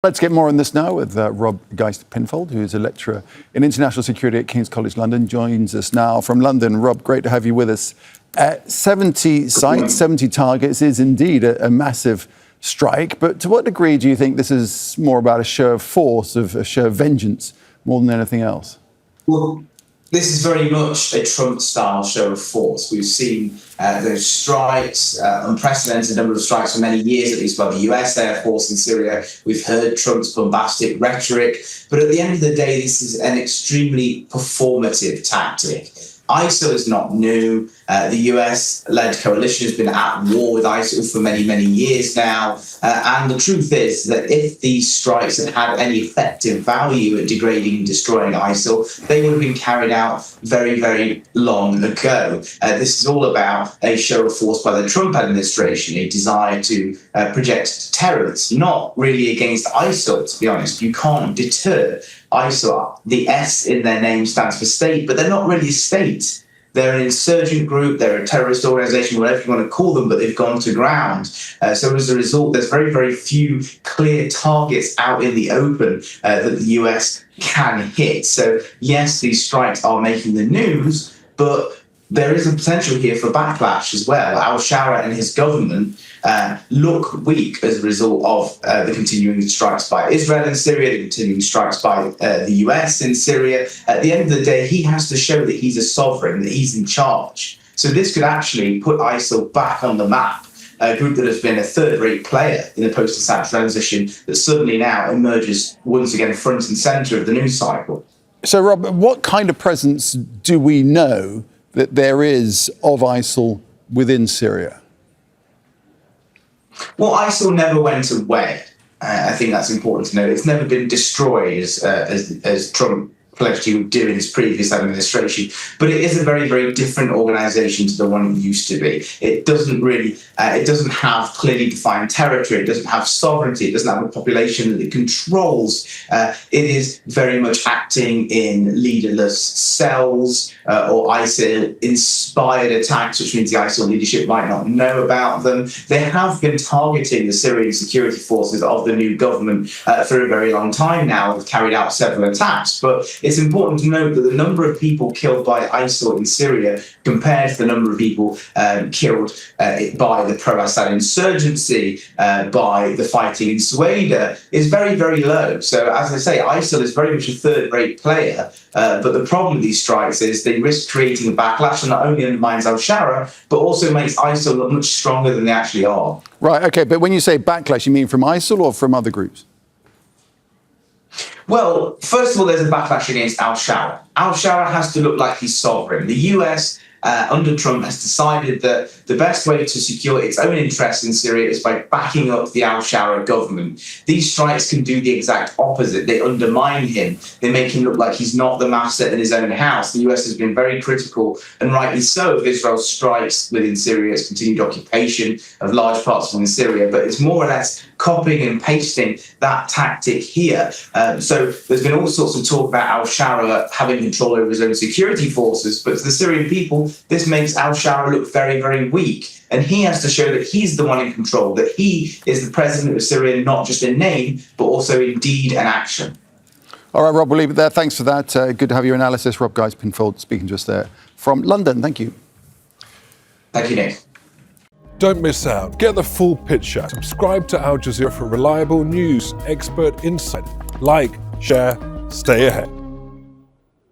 Let's get more on this now with Rob Geist Pinfold, who is a lecturer in international security at King's College London, joins us now from London. Rob, great to have you with us. 70 sites, 70 targets is indeed a massive strike, but to what degree do you think this is more about a show of force, of a show of vengeance, more than anything else? Well, this is very much a Trump-style show of force. We've seen those strikes, unprecedented number of strikes for many years, at least by the US Air Force in Syria. We've heard Trump's bombastic rhetoric. But at the end of the day, this is an extremely performative tactic. ISIL is not new. The US-led coalition has been at war with ISIL for many, many years now. And the truth is that if these strikes had had any effective value at degrading and destroying ISIL, they would have been carried out very, very long ago. This is all about a show of force by the Trump administration, a desire to project terror. It's not really against ISIL, to be honest. You can't deter ISIL. The S in their name stands for state, but they're not really a state. They're an insurgent group, they're a terrorist organization, whatever you want to call them, but they've gone to ground. So as a result, there's very, very few clear targets out in the open that the US can hit. So yes, these strikes are making the news, but there is a potential here for backlash as well. Al-Shara and his government look weak as a result of the continuing strikes by Israel in Syria, the continuing strikes by the US in Syria. At the end of the day, he has to show that he's a sovereign, that he's in charge. So this could actually put ISIL back on the map, a group that has been a third-rate player in the post-Assad transition that suddenly now emerges once again front and centre of the news cycle. So, Rob, what kind of presence do we know that there is of ISIL within Syria? Well, ISIL never went away. I think that's important to note. It's never been destroyed as Trump pledged he would do in his previous administration. But it is a very, very different organisation to the one it used to be. It doesn't really, it doesn't have clearly defined territory. It doesn't have sovereignty. It doesn't have a population that it controls. It is very much acting in leaderless cells or ISIL-inspired attacks, which means the ISIL leadership might not know about them. They have been targeting the Syrian security forces of the new government for a very long time now. They've carried out several attacks, but it's important to note that the number of people killed by ISIL in Syria compared to the number of people killed by the pro-Assad insurgency, by the fighting in Syria, is very, very low. So, as I say, ISIL is very much a third-rate player, but the problem with these strikes is they risk creating a backlash that not only undermines al-Shara, but also makes ISIL look much stronger than they actually are. Right, OK, but when you say backlash, you mean from ISIL or from other groups? Well, first of all, there's a backlash against al-Shara. Al-Shara has to look like he's sovereign. The US, under Trump, has decided that the best way to secure its own interests in Syria is by backing up the al-Shara government. These strikes can do the exact opposite. They undermine him. They make him look like he's not the master in his own house. The US has been very critical, and rightly so, of Israel's strikes within Syria, its continued occupation of large parts within Syria, but it's more or less copying and pasting that tactic here. So there's been all sorts of talk about al-Shara having control over his own security forces, but to the Syrian people, this makes al-Shara look very, very weak. And he has to show that he's the one in control, that he is the president of Syria, not just in name, but also in deed and action. All right, Rob, we'll leave it there. Thanks for that. Good to have your analysis. Rob Geist Pinfold speaking to us there from London. Thank you. Thank you, Nick. Don't miss out. Get the full picture. Subscribe to Al Jazeera for reliable news, expert insight. Like, share, stay ahead.